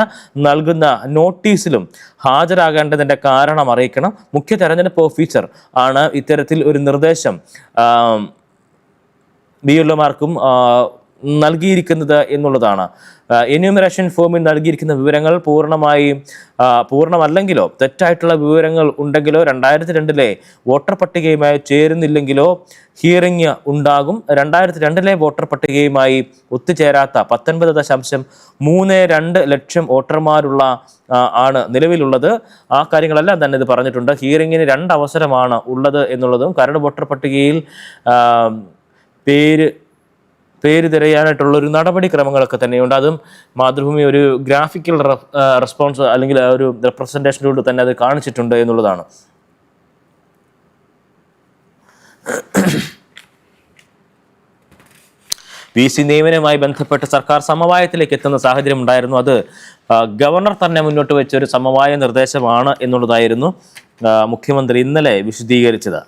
നൽകുന്ന നോട്ടീസിലും ഹാജരാകേണ്ടതിൻ്റെ കാരണം അറിയിക്കണം. മുഖ്യ തെരഞ്ഞെടുപ്പ് ഓഫീസർ ആണ് ഇത്തരത്തിൽ ഒരു നിർദ്ദേശം BLOമാർക്കും നൽകിയിരിക്കുന്നത് എന്നുള്ളതാണ്. എന്യൂമറേഷൻ ഫോമിൽ നൽകിയിരിക്കുന്ന വിവരങ്ങൾ പൂർണ്ണമല്ലെങ്കിലോ തെറ്റായിട്ടുള്ള വിവരങ്ങൾ ഉണ്ടെങ്കിലോ 2002 വോട്ടർ പട്ടികയുമായി ചേരുന്നില്ലെങ്കിലോ ഹിയറിംഗ് ഉണ്ടാകും. 2002 വോട്ടർ പട്ടികയുമായി ഒത്തുചേരാത്ത 19.32 ലക്ഷം വോട്ടർമാരുള്ള ആണ് നിലവിലുള്ളത്. ആ കാര്യങ്ങളെല്ലാം തന്നെ ഇത് പറഞ്ഞിട്ടുണ്ട്. ഹിയറിങ്ങിന് 2 അവസരമാണ് ഉള്ളത് എന്നുള്ളതും കരട് വോട്ടർ പട്ടികയിൽ പേര് തിരയാനായിട്ടുള്ളൊരു നടപടിക്രമങ്ങളൊക്കെ തന്നെയുണ്ട്. അതും മാതൃഭൂമി ഒരു ഗ്രാഫിക്കൽ റെസ്പോൺസ് അല്ലെങ്കിൽ ഒരു റെപ്രസെൻറ്റേഷനിലൂടെ തന്നെ അത് കാണിച്ചിട്ടുണ്ട് എന്നുള്ളതാണ്. VC നിയമനവുമായി ബന്ധപ്പെട്ട് സർക്കാർ സമവായത്തിലേക്ക് എത്തുന്ന സാഹചര്യം ഉണ്ടായിരുന്നു. അത് ഗവർണർ തന്നെ മുന്നോട്ട് വെച്ച ഒരു സമവായ നിർദ്ദേശമാണ് എന്നുള്ളതായിരുന്നു മുഖ്യമന്ത്രി ഇന്നലെ വിശദീകരിച്ചത്.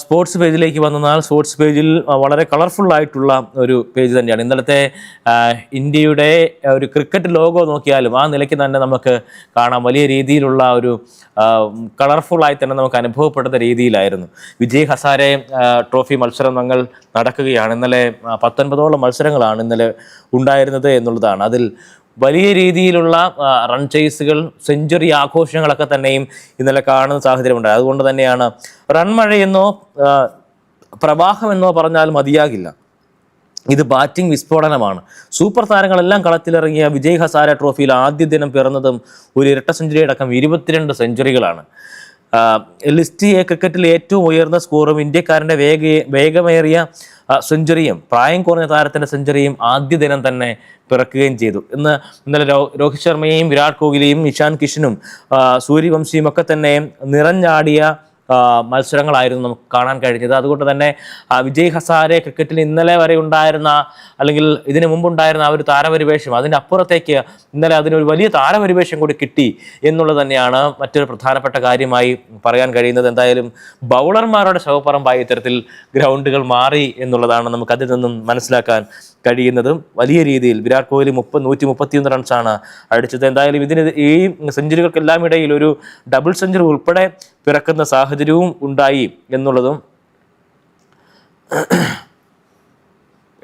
സ്പോർട്സ് പേജിലേക്ക് വന്നാൽ സ്പോർട്സ് പേജിൽ വളരെ കളർഫുൾ ആയിട്ടുള്ള ഒരു പേജ് തന്നെയാണ്. ഇന്നലത്തെ ഇന്ത്യയുടെ ഒരു ക്രിക്കറ്റ് ലോഗോ നോക്കിയാലും ആ നിലയ്ക്ക് തന്നെ നമുക്ക് കാണാം. വലിയ രീതിയിലുള്ള ഒരു കളർഫുള്ളായി തന്നെ നമുക്ക് അനുഭവപ്പെടുന്ന രീതിയിലായിരുന്നു. വിജയ് ഹസാരെ ട്രോഫി മത്സരങ്ങൾ നടക്കുകയാണ്. ഇന്നലെ 19ഓളം മത്സരങ്ങളാണ് ഇന്നലെ ഉണ്ടായിരുന്നത് എന്നുള്ളതാണ്. അതിൽ വലിയ രീതിയിലുള്ള റൺ ചേസുകൾ, സെഞ്ചുറി ആഘോഷങ്ങളൊക്കെ തന്നെയും ഇന്നലെ കാണുന്ന സാഹചര്യമുണ്ടായി. അതുകൊണ്ട് തന്നെയാണ് റൺ മഴയെന്നോ പ്രവാഹമെന്നോ പറഞ്ഞാൽ മതിയാകില്ല. ഇത് ബാറ്റിംഗ് വിസ്ഫോടനമാണ്. സൂപ്പർ താരങ്ങളെല്ലാം കളത്തിലിറങ്ങിയ വിജയ് ഹസാര ട്രോഫിയിൽ ആദ്യ ദിനം പിറന്നതും ഒരു ഇരട്ട സെഞ്ചുറി അടക്കം 22 സെഞ്ചുറികളാണ്. ലിസ്റ്റ് എ ക്രിക്കറ്റിൽ ഏറ്റവും ഉയർന്ന സ്കോറും ഇന്ത്യക്കാരൻ്റെ വേഗമേറിയ സെഞ്ചുറിയും പ്രായം കുറഞ്ഞ താരത്തിൻ്റെ സെഞ്ചുറിയും ആദ്യ ദിനം തന്നെ പിറക്കുകയും ചെയ്തു. ഇന്നലെ രോഹിത് ശർമ്മയെയും വിരാട് കോഹ്ലിയും ഇഷാൻ കിഷനും സൂര്യവംശിയും ഒക്കെ തന്നെ നിറഞ്ഞാടിയ മത്സരങ്ങളായിരുന്നു നമുക്ക് കാണാൻ കഴിഞ്ഞത്. അതുകൊണ്ട് തന്നെ വിജയ് ഹസാരെ ക്രിക്കറ്റിൽ ഇന്നലെ വരെ ഉണ്ടായിരുന്ന, അല്ലെങ്കിൽ ഇതിനു മുമ്പുണ്ടായിരുന്ന ആ ഒരു താരപരിവേഷം, അതിൻ്റെ അപ്പുറത്തേക്ക് ഇന്നലെ അതിനൊരു വലിയ താരപരിവേഷം കൂടി കിട്ടി എന്നുള്ളത് തന്നെയാണ് മറ്റൊരു പ്രധാനപ്പെട്ട കാര്യമായി പറയാൻ കഴിയുന്നത്. എന്തായാലും ബൗളർമാരുടെ ശവപ്പറമ്പായി ഇത്തരത്തിൽ ഗ്രൗണ്ടുകൾ മാറി എന്നുള്ളതാണ് നമുക്ക് അതിൽ നിന്നും മനസ്സിലാക്കാൻ കഴിയുന്നതും. വലിയ രീതിയിൽ വിരാട് കോഹ്ലി 131 റൺസാണ് അടിച്ചത്. എന്തായാലും ഈ സെഞ്ചുറികൾക്കെല്ലാം ഇടയിൽ ഒരു ഡബിൾ സെഞ്ചുറി ഉൾപ്പെടെ പിറക്കുന്ന സാഹചര്യവും ഉണ്ടായി എന്നുള്ളതും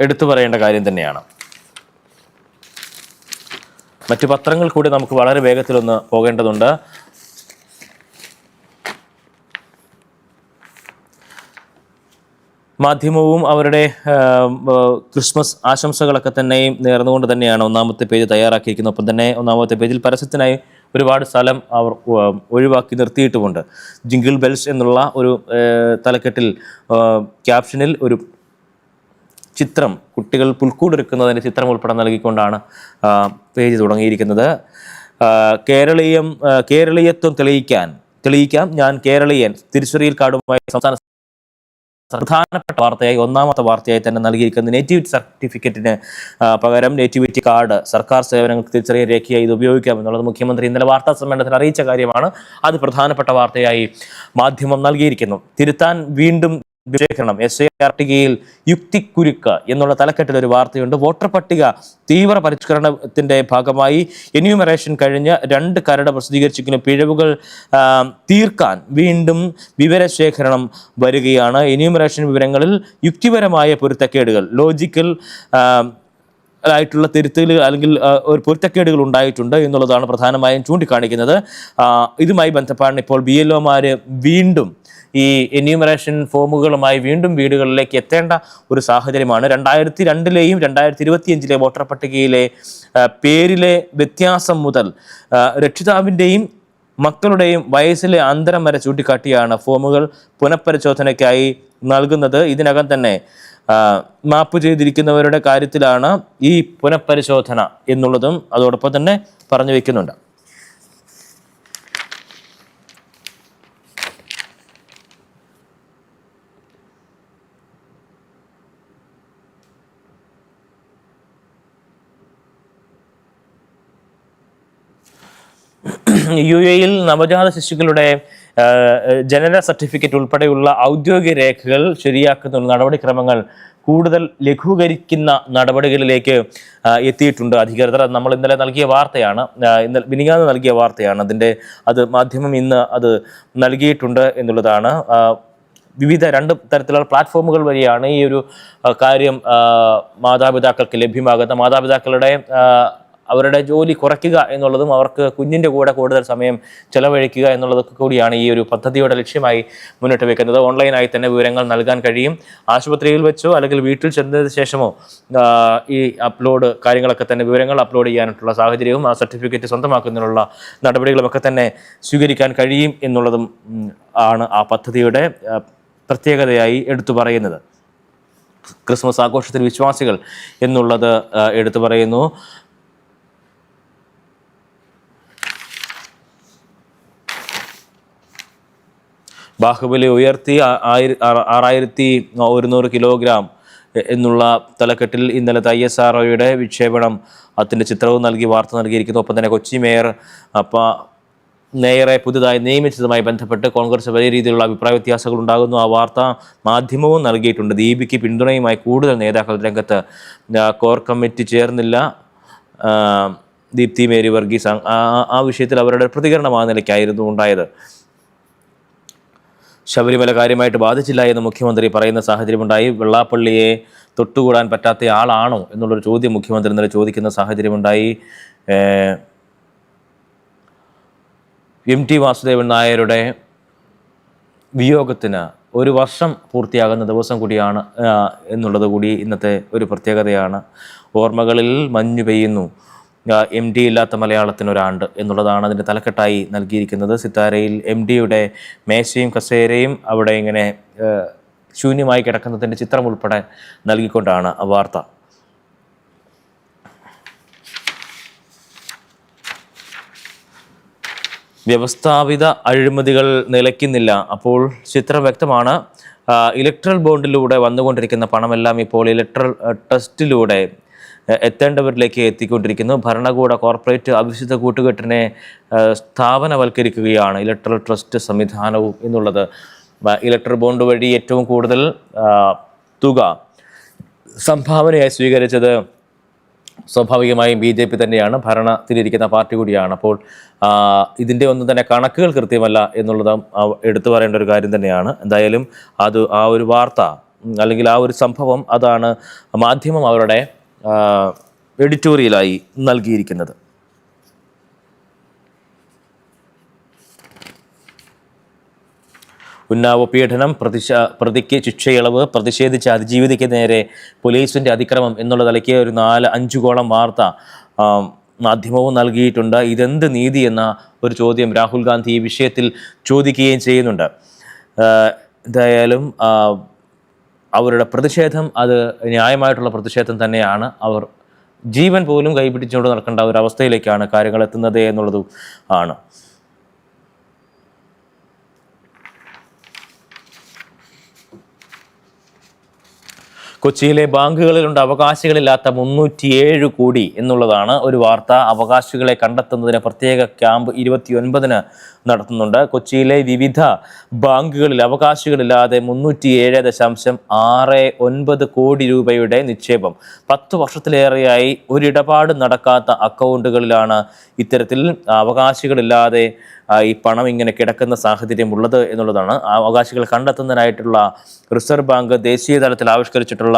എടുത്തു പറയേണ്ട കാര്യം തന്നെയാണ്. മറ്റു പത്രങ്ങൾ കൂടി നമുക്ക് വളരെ വേഗത്തിലൊന്ന് പോകേണ്ടതുണ്ട്. മാധ്യമവും അവരുടെ ക്രിസ്മസ് ആശംസകളൊക്കെ തന്നെയും നേർന്നുകൊണ്ട് തന്നെയാണ് ഒന്നാമത്തെ പേജ് തയ്യാറാക്കിയിരിക്കുന്നത്. ഒപ്പം തന്നെ ഒന്നാമത്തെ പേജിൽ പരസ്യത്തിനായി ഒരുപാട് സ്ഥലം അവർ ഒഴിവാക്കി നിർത്തിയിട്ടുമുണ്ട്. ജിംഗിൾ ബെൽസ് എന്നുള്ള ഒരു തലക്കെട്ടിൽ ക്യാപ്ഷനിൽ ഒരു ചിത്രം, കുട്ടികൾ പുൽക്കൂടൊരുക്കുന്നതിൻ്റെ ചിത്രം ഉൾപ്പെടെ നൽകിക്കൊണ്ടാണ് പേജ് തുടങ്ങിയിരിക്കുന്നത്. കേരളീയത്വം തെളിയിക്കാം ഞാൻ കേരളീയൻ, തിരിച്ചറിയൽ കാർഡുമായി സംസ്ഥാന പ്രധാനപ്പെട്ട വാർത്തയായി, ഒന്നാമത്തെ വാർത്തയായി തന്നെ നൽകിയിരിക്കുന്നത് നേറ്റിവിറ്റി സർട്ടിഫിക്കറ്റിന് പകരം നേറ്റിവിറ്റി കാർഡ് സർക്കാർ സേവനങ്ങൾക്ക് തിരിച്ചറിയൽ രേഖയായി ഇത് ഉപയോഗിക്കാം എന്നുള്ളത് മുഖ്യമന്ത്രി ഇന്നലെ വാർത്താ സമ്മേളനത്തിൽ അറിയിച്ച കാര്യമാണ്. അത് പ്രധാനപ്പെട്ട വാർത്തയായി മാധ്യമം നൽകിയിരിക്കുന്നു. തിരുത്താൻ വീണ്ടും വിശേഖരണം, SIR യുക്തിക്കുരുക്ക് എന്നുള്ള തലക്കെട്ടിൽ ഒരു വാർത്തയുണ്ട്. വോട്ടർ പട്ടിക തീവ്ര പരിഷ്കരണത്തിന്റെ ഭാഗമായി എന്യൂമറേഷൻ കഴിഞ്ഞ് 2 കരട് പ്രസിദ്ധീകരിച്ചെങ്കിലും പിഴവുകൾ തീർക്കാൻ വീണ്ടും വിവരശേഖരണം വരികയാണ്. എന്യൂമറേഷൻ വിവരങ്ങളിൽ യുക്തിപരമായ പൊരുത്തക്കേടുകൾ, ലോജിക്കൽ ആയിട്ടുള്ള തിരുത്തലുകൾ അല്ലെങ്കിൽ ഒരു പൊരുത്തക്കേടുകൾ ഉണ്ടായിട്ടുണ്ട് എന്നുള്ളതാണ് പ്രധാനമായും ചൂണ്ടിക്കാണിക്കുന്നത്. ഇതുമായി ബന്ധപ്പെട്ടാണ് ഇപ്പോൾ BLOമാർ വീണ്ടും ഈ എന്യൂമറേഷൻ ഫോമുകളുമായി വീണ്ടും വീടുകളിലേക്ക് എത്തേണ്ട ഒരു സാഹചര്യമാണ്. 2002-ലെയും 2025-ലെ വോട്ടർ പട്ടികയിലെ പേരിലെ വ്യത്യാസം മുതൽ രക്ഷിതാവിൻ്റെയും മക്കളുടെയും വയസ്സിലെ അന്തരം വരെ ചൂണ്ടിക്കാട്ടിയാണ് ഫോമുകൾ പുനഃപരിശോധനയ്ക്കായി നൽകുന്നത്. ഇതിനകം തന്നെ മാപ്പ് ചെയ്തിരിക്കുന്നവരുടെ കാര്യത്തിലാണ് ഈ പുനഃപരിശോധന എന്നുള്ളതും അതോടൊപ്പം തന്നെ പറഞ്ഞു വയ്ക്കുന്നുണ്ട്. UAE-യിൽ നവജാത ശിശുക്കളുടെ ജനന സർട്ടിഫിക്കറ്റ് ഉൾപ്പെടെയുള്ള ഔദ്യോഗിക രേഖകൾ ശരിയാക്കുന്ന നടപടിക്രമങ്ങൾ കൂടുതൽ ലഘൂകരിക്കുന്ന നടപടികളിലേക്ക് എത്തിയിട്ടുണ്ട് അധികൃതർ. നമ്മൾ ഇന്നലെ നൽകിയ വാർത്തയാണ്, മിനിങ്ങാന്ന് നൽകിയ വാർത്തയാണ്. അത് മാധ്യമം ഇന്ന് അത് നൽകിയിട്ടുണ്ട് എന്നുള്ളതാണ്. വിവിധ 2 തരത്തിലുള്ള പ്ലാറ്റ്ഫോമുകൾ വഴിയാണ് ഈ ഒരു കാര്യം മാതാപിതാക്കൾക്ക് ലഭ്യമാകുന്ന. മാതാപിതാക്കളുടെ അവരുടെ ജോലി കുറയ്ക്കുക എന്നുള്ളതും അവർക്ക് കുഞ്ഞിൻ്റെ കൂടെ കൂടുതൽ സമയം ചെലവഴിക്കുക എന്നുള്ളതൊക്കെ കൂടിയാണ് ഈ ഒരു പദ്ധതിയുടെ ലക്ഷ്യമായി മുന്നോട്ട് വെക്കുന്നത്. ഓൺലൈനായി തന്നെ വിവരങ്ങൾ നൽകാൻ കഴിയും. ആശുപത്രിയിൽ വെച്ചോ അല്ലെങ്കിൽ വീട്ടിൽ ചെന്നതിന് ശേഷമോ ഈ കാര്യങ്ങളൊക്കെ തന്നെ വിവരങ്ങൾ അപ്ലോഡ് ചെയ്യാനായിട്ടുള്ള സാഹചര്യവും ആ സർട്ടിഫിക്കറ്റ് സ്വന്തമാക്കുന്നതിനുള്ള നടപടികളുമൊക്കെ തന്നെ സ്വീകരിക്കാൻ കഴിയും എന്നുള്ളതും ആണ് ആ പദ്ധതിയുടെ പ്രത്യേകതയായി എടുത്തു പറയുന്നത്. ക്രിസ്മസ് ആഘോഷത്തിൽ വിശ്വാസികൾ എന്നുള്ളത് എടുത്തു പറയുന്നു. ബാഹുബലി ഉയർത്തി 6100 കിലോഗ്രാം എന്നുള്ള തലക്കെട്ടിൽ ഇന്നലത്തെ ISROയുടെ വിക്ഷേപണം, അതിൻ്റെ ചിത്രവും നൽകി വാർത്ത നൽകിയിരിക്കുന്നു. ഒപ്പം തന്നെ കൊച്ചി മേയറെ പുതുതായി നിയമിച്ചതുമായി ബന്ധപ്പെട്ട് കോൺഗ്രസ് വലിയ രീതിയിലുള്ള അഭിപ്രായ വ്യത്യാസങ്ങൾ ഉണ്ടാകുന്നു. ആ വാർത്ത മാധ്യമവും നൽകിയിട്ടുണ്ട്. ദീപിക്ക് പിന്തുണയുമായി കൂടുതൽ നേതാക്കൾ രംഗത്ത്. കോർ കമ്മിറ്റി ചേർന്നില്ല, ദീപ്തി മേരി വർഗീസ് ആ വിഷയത്തിൽ അവരുടെ പ്രതികരണം ആ നിലയ്ക്കായിരുന്നു ഉണ്ടായത്. ശബരിമല കാര്യമായിട്ട് ബാധിച്ചില്ല എന്ന് മുഖ്യമന്ത്രി പറയുന്ന സാഹചര്യമുണ്ടായി. വെള്ളാപ്പള്ളിയെ തൊട്ടുകൂടാൻ പറ്റാത്ത ആളാണോ എന്നുള്ളൊരു ചോദ്യം മുഖ്യമന്ത്രി ഇന്നലെ ചോദിക്കുന്ന സാഹചര്യമുണ്ടായി. MT വാസുദേവൻ നായരുടെ വിയോഗത്തിന് ഒരു വർഷം പൂർത്തിയാകുന്ന ദിവസം കൂടിയാണ് എന്നുള്ളത് കൂടി ഇന്നത്തെ ഒരു പ്രത്യേകതയാണ്. ഓർമ്മകളിൽ മഞ്ഞു പെയ്യുന്നു, MD ഇല്ലാത്ത മലയാളത്തിനൊരാണ്ട് എന്നുള്ളതാണ് അതിൻ്റെ തലക്കെട്ടായി നൽകിയിരിക്കുന്നത്. സിത്താരയിൽ MDയുടെ മേശയും കസേരയും അവിടെ ഇങ്ങനെ ശൂന്യമായി കിടക്കുന്നതിൻ്റെ ചിത്രം ഉൾപ്പെടെ നൽകിക്കൊണ്ടാണ് വാർത്ത. വ്യവസ്ഥാപിത അഴിമതികൾ നിലയ്ക്കുന്നില്ല. അപ്പോൾ ചിത്രം വ്യക്തമാണ്. ഇലക്ട്രൽ ബോണ്ടിലൂടെ വന്നുകൊണ്ടിരിക്കുന്ന പണമെല്ലാം ഇപ്പോൾ ഇലക്ട്രൽ ട്രസ്റ്റിലൂടെ എത്തേണ്ടവരിലേക്ക് എത്തിക്കൊണ്ടിരിക്കുന്നു. ഭരണകൂട കോർപ്പറേറ്റ് അവിശുദ്ധ കൂട്ടുകെട്ടിനെ സ്ഥാപനവൽക്കരിക്കുകയാണ് ഇലക്ട്രൽ ട്രസ്റ്റ് സംവിധാനവും എന്നുള്ളത്. ഇലക്ട്രൽ ബോണ്ട് വഴി ഏറ്റവും കൂടുതൽ തുക സംഭാവനയായി സ്വീകരിച്ചത് സ്വാഭാവികമായും BJP തന്നെയാണ്. ഭരണത്തിലിരിക്കുന്ന പാർട്ടി കൂടിയാണ്. അപ്പോൾ ഇതിൻ്റെ ഒന്നും തന്നെ കണക്കുകൾ കൃത്യമല്ല എന്നുള്ളത് എടുത്തു പറയേണ്ട ഒരു കാര്യം തന്നെയാണ്. എന്തായാലും ആ ഒരു വാർത്ത അല്ലെങ്കിൽ ആ ഒരു സംഭവം അതാണ് മാധ്യമം അവരുടെ എഡിറ്റോറിയലായി നൽകിയിരിക്കുന്നത്. ഉന്നാവോ പീഡനം, പ്രതിക്ക് ശിക്ഷയിളവ്, പ്രതിഷേധിച്ച അതിജീവിതയ്ക്ക് നേരെ പോലീസിൻ്റെ അതിക്രമം എന്നുള്ള നിലയ്ക്ക് ഒരു 4-5 വാർത്ത മാധ്യമവും നൽകിയിട്ടുണ്ട്. ഇതെന്ത് നീതി എന്ന ഒരു ചോദ്യം രാഹുൽ ഗാന്ധി ഈ വിഷയത്തിൽ ചോദിക്കുകയും ചെയ്യുന്നുണ്ട്. എന്തായാലും അവരുടെ പ്രതിഷേധം അത് ന്യായമായിട്ടുള്ള പ്രതിഷേധം തന്നെയാണ്. അവർ ജീവൻ പോലും കൈപിടിച്ചുകൊണ്ട് നടക്കേണ്ട ഒരവസ്ഥയിലേക്കാണ് കാര്യങ്ങൾ എത്തുന്നത് എന്നുള്ളതും ആണ്. കൊച്ചിയിലെ ബാങ്കുകളിലുണ്ട് അവകാശികളില്ലാത്ത 307 കോടി എന്നുള്ളതാണ് ഒരു വാർത്ത. അവകാശികളെ കണ്ടെത്തുന്നതിന് പ്രത്യേക ക്യാമ്പ് 29-ന് നടത്തുന്നുണ്ട്. കൊച്ചിയിലെ വിവിധ ബാങ്കുകളിൽ അവകാശികളില്ലാതെ 307.69 കോടി രൂപയുടെ നിക്ഷേപം. 10 വർഷത്തിലേറെയായി ഒരിടപാട് നടക്കാത്ത അക്കൗണ്ടുകളിലാണ് ഇത്തരത്തിൽ അവകാശികളില്ലാതെ ഈ പണം ഇങ്ങനെ കിടക്കുന്ന സാഹചര്യം ഉള്ളത് എന്നുള്ളതാണ്. അവകാശികൾ കണ്ടെത്തുന്നതിനായിട്ടുള്ള റിസർവ് ബാങ്ക് ദേശീയ തലത്തിൽ ആവിഷ്കരിച്ചിട്ടുള്ള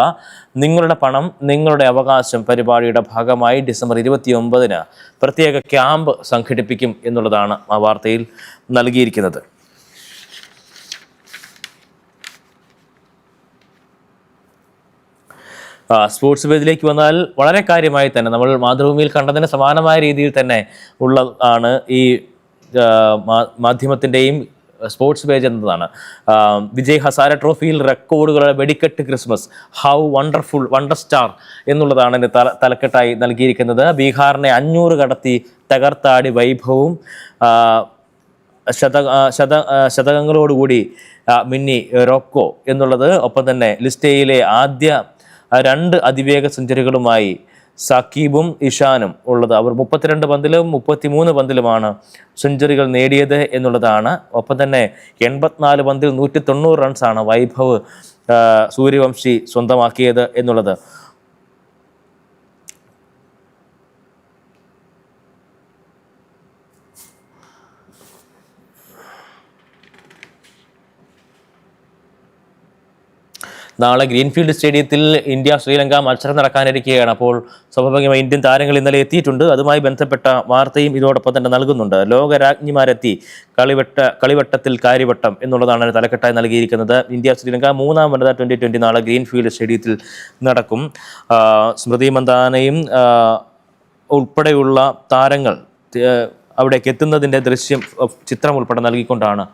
നിങ്ങളുടെ പണം നിങ്ങളുടെ അവകാശം പരിപാടിയുടെ ഭാഗമായി ഡിസംബർ 29-ന് പ്രത്യേക ക്യാമ്പ് സംഘടിപ്പിക്കും എന്നുള്ളതാണ് ആ വാർത്തയിൽ നൽകിയിരിക്കുന്നത്. സ്പോർട്സ് പേജിലേക്ക് വന്നാൽ വളരെ കാര്യമായി തന്നെ നമ്മൾ മാതൃഭൂമിയിൽ കണ്ടതിന് സമാനമായ രീതിയിൽ തന്നെ ഉള്ളതാണ് ഈ മാധ്യമത്തിൻ്റെയും സ്പോർട്സ് പേജ് എന്നതാണ്. വിജയ് ഹസാര ട്രോഫിയിൽ റെക്കോർഡുകളുടെ വെടിക്കെട്ട് Christmas, how wonderful wonder star എന്നുള്ളതാണ് എൻ്റെ തലക്കെട്ടായി നൽകിയിരിക്കുന്നത്. ബീഹാറിനെ 500 കടത്തി തകർത്താടി വൈഭവും ശതകങ്ങളോടുകൂടി മിന്നി റോക്കോ എന്നുള്ളത്. ഒപ്പം തന്നെ ലിസ്റ്റയിലെ ആദ്യ 2 അതിവേഗ സെഞ്ചുറികളുമായി സക്കീബും ഇഷാനും ഉള്ളത്. അവർ 32 പന്തിലും 33 പന്തിലുമാണ് സെഞ്ചുറികൾ നേടിയത് എന്നുള്ളതാണ്. ഒപ്പം തന്നെ 84 പന്തിൽ 190 റൺസാണ് വൈഭവ് സൂര്യവംശി സ്വന്തമാക്കിയത് എന്നുള്ളത്. നാളെ ഗ്രീൻഫീൽഡ് സ്റ്റേഡിയത്തിൽ ഇന്ത്യ ശ്രീലങ്ക മത്സരം നടക്കാനിരിക്കുകയാണ്. അപ്പോൾ സ്വാഭാവികമായി ഇന്ത്യൻ താരങ്ങൾ ഇന്നലെ എത്തിയിട്ടുണ്ട്. അതുമായി ബന്ധപ്പെട്ട വാർത്തയും ഇതോടൊപ്പം തന്നെ നൽകുന്നുണ്ട്. ലോകരാജ്ഞിമാരെത്തി, കളിവട്ടത്തിൽ കാര്യവട്ടം എന്നുള്ളതാണ് തലക്കെട്ടായി നൽകിയിരിക്കുന്നത്. ഇന്ത്യ ശ്രീലങ്ക 3ാം വനിതാ T20 നാളെ ഗ്രീൻഫീൽഡ് സ്റ്റേഡിയത്തിൽ നടക്കും. സ്മൃതി മന്ദാനയും ഉൾപ്പെടെയുള്ള താരങ്ങൾ അവിടേക്ക് എത്തുന്നതിൻ്റെ ചിത്രം ഉൾപ്പെടെ നൽകിക്കൊണ്ടാണ്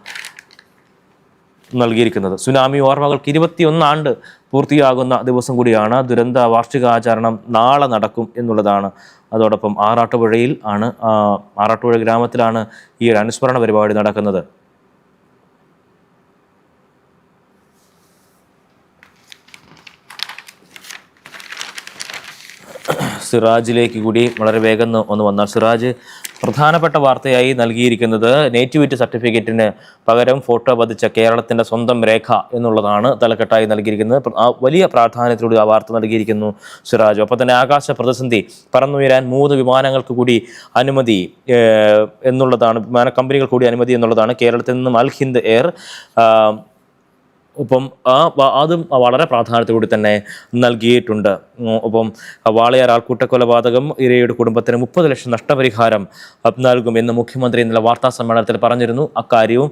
നൽകിയിരിക്കുന്നത്. സുനാമി ഓർമ്മകൾക്ക് 21 ആണ്ട് പൂർത്തിയാകുന്ന ദിവസം കൂടിയാണ്. ദുരന്ത വാർഷികാചരണം നാളെ നടക്കും എന്നുള്ളതാണ്. അതോടൊപ്പം ആറാട്ടുപുഴ ഗ്രാമത്തിലാണ് ഈ ഒരു അനുസ്മരണ പരിപാടി നടക്കുന്നത്. സിറാജിലേക്ക് കൂടി വളരെ വേഗം ഒന്ന് വന്നാൽ, സിറാജ് പ്രധാനപ്പെട്ട വാർത്തയായി നൽകിയിരിക്കുന്നത് നേറ്റിവിറ്റി സർട്ടിഫിക്കറ്റിന് പകരം ഫോട്ടോ പതിച്ച കേരളത്തിൻ്റെ സ്വന്തം രേഖ എന്നുള്ളതാണ് തലക്കെട്ടായി നൽകിയിരിക്കുന്നത്. വലിയ പ്രാധാന്യത്തോടെ ആ വാർത്ത നൽകിയിരിക്കുന്നു സിറാജ്. ഒപ്പം തന്നെ ആകാശ പ്രതിസന്ധി, പറന്നുയരാൻ 3 വിമാനങ്ങൾക്ക് കൂടി അനുമതി എന്നുള്ളതാണ്, വിമാന കമ്പനികൾ കൂടി അനുമതി എന്നുള്ളതാണ്. കേരളത്തിൽ നിന്നും അൽ ഹിന്ദ് എയർ ഒപ്പം അതും വളരെ പ്രാധാന്യത്തോടെ തന്നെ നൽകിയിട്ടുണ്ട്. ഒപ്പം വാളയാർ ആൾക്കൂട്ട കൊലപാതകം ഇരയുടെ കുടുംബത്തിന് 30 ലക്ഷം നഷ്ടപരിഹാരം നൽകുമെന്ന് മുഖ്യമന്ത്രി ഇന്നലെ വാർത്താ സമ്മേളനത്തിൽ പറഞ്ഞിരുന്നു. അക്കാര്യവും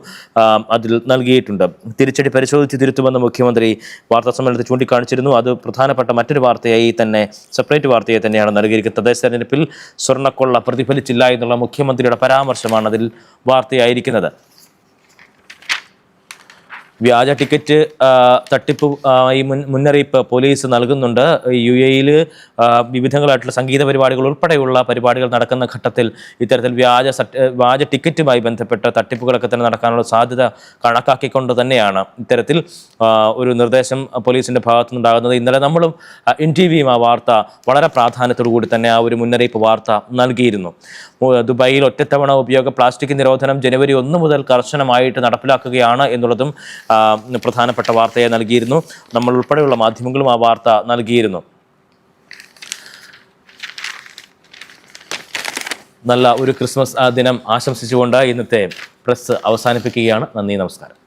അതിൽ നൽകിയിട്ടുണ്ട്. തിരിച്ചടി പരിശോധിച്ച് തിരുത്തുമെന്ന് മുഖ്യമന്ത്രി വാർത്താ സമ്മേളനത്തിൽ ചൂണ്ടിക്കാണിച്ചിരുന്നു. അത് പ്രധാനപ്പെട്ട മറ്റൊരു വാർത്തയായി തന്നെ, സെപ്പറേറ്റ് വാർത്തയായി തന്നെയാണ് നൽകിയിരിക്കുന്നത്. തദ്ദേശ തെരഞ്ഞെടുപ്പിൽ സ്വർണ്ണക്കൊള്ള പ്രതിഫലിച്ചില്ല എന്നുള്ള മുഖ്യമന്ത്രിയുടെ പരാമർശമാണ് അതിൽ വാർത്തയായിരിക്കുന്നത്. വ്യാജ ടിക്കറ്റ് തട്ടിപ്പ് ഈ മുന്നറിയിപ്പ് പോലീസ് നൽകുന്നുണ്ട്. UAE-യിൽ വിവിധങ്ങളായിട്ടുള്ള സംഗീത പരിപാടികൾ ഉൾപ്പെടെയുള്ള പരിപാടികൾ നടക്കുന്ന ഘട്ടത്തിൽ ഇത്തരത്തിൽ വ്യാജ ടിക്കറ്റുമായി ബന്ധപ്പെട്ട തട്ടിപ്പുകളൊക്കെ തന്നെ നടക്കാനുള്ള സാധ്യത കണക്കാക്കിക്കൊണ്ട് തന്നെയാണ് ഇത്തരത്തിൽ ഒരു നിർദ്ദേശം പോലീസിൻ്റെ ഭാഗത്തുനിന്നുണ്ടാകുന്നത്. ഇന്നലെ നമ്മളും NTV-യും ആ വാർത്ത വളരെ പ്രാധാന്യത്തോടു കൂടി തന്നെ ആ ഒരു മുന്നറിയിപ്പ് വാർത്ത നൽകിയിരുന്നു. ദുബായിൽ ഒറ്റത്തവണ ഉപയോഗ പ്ലാസ്റ്റിക് നിരോധനം ജനുവരി 1 മുതൽ കർശനമായിട്ട് നടപ്പിലാക്കുകയാണ് എന്നുള്ളതും പ്രധാനപ്പെട്ട വാർത്തയെ നൽകിയിരുന്നു. നമ്മൾ ഉൾപ്പെടെയുള്ള മാധ്യമങ്ങളും ആ വാർത്ത നൽകിയിരുന്നു. നല്ല ഒരു ക്രിസ്മസ് ദിനം ആശംസിച്ചുകൊണ്ട് ഇന്നത്തെ പ്രസ് അവസാനിപ്പിക്കുകയാണ്. നന്ദി, നമസ്കാരം.